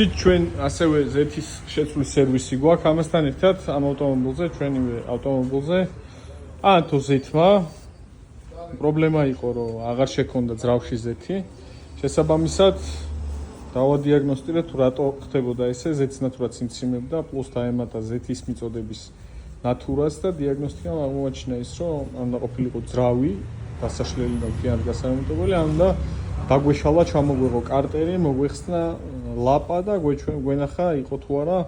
ჩვენ ასევე ზეთის შეცვლის სერვისი გვაქვს ამასთან ერთად ამ ავტომობილზე ჩვენივე ავტომობილზე თუ ზეთმა პრობლემა იყო რომ აღარ შექონდა ძრავში ზეთი შესაბამისად დავადიაგნოსტირეთ თუ რატო ხდებოდა ესე ზეთს ნათურად სიმციმებდა პლუს დაემატა ზეთის მიწოდების ნათურას და დიაგნოსტიკამ აღმოაჩინა ის რომ უნდა ყოფილიყო ძრავი დასაშლელი ნოქიანი გასამონტებელი უნდა დაგვეშალა ჩამოგვეღო კარტერი მოგვეხსნა ლაპა და გვენახა იყო თუ არა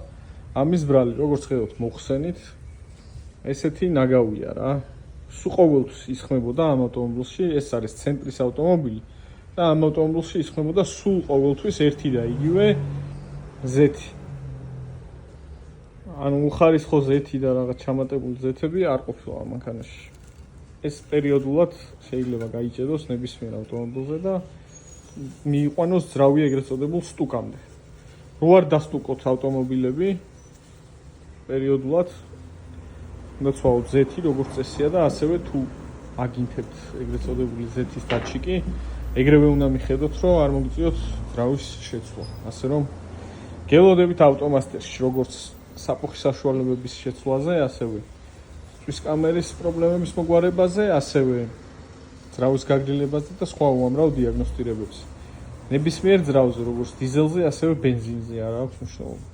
ამის ბრალი როგორც ხედავთ მოხსენით ესეთი ნაგავია რა სულ ყოველთვის ისხმებოდა ამ ავტომობილში ეს არის ცენტრის ავტომობილი და ამ ავტომობილში ისხმებოდა სულ ყოველთვის ერთი და იგივე ზეთი ანუ უხარისხო ზეთი და რაღაც ჩამატებული ზეთები არ ყოფილა ამ მანქანაში ეს პერიოდულად შეიძლება გაიჭედოს ნებისმიერ ავტომობილზე და მიიყვანოს ძრავი ეგრეთ წოდებულ სტუკამდე. რო არ დასტუკოთ ავტომობილები პერიოდულად უნდა ცვალოთ ზეთი როგორც წესია და ასევე თუ აგინთებთ ეგრეთ წოდებული ზეთის დაჩიკი ეგრევე უნდა მიხედოთ რომ არ მოგწიოთ ძრავის შეცვლა. ასე რომ გელოდებით ავტომასტერში როგორც საფუხის საშუალებების შეცვლაზე ასევე წვის კამერის პრობლემების მოგვარებაზე ასევე ძრავის გაგრილებაზე და სხვა უამრავ დიაგნოსტირებებზე. ნებისმიერ ძრავზე, როგორც დიზელზე, ასევე ბენზინზე არ აქვს მნიშვნელობა.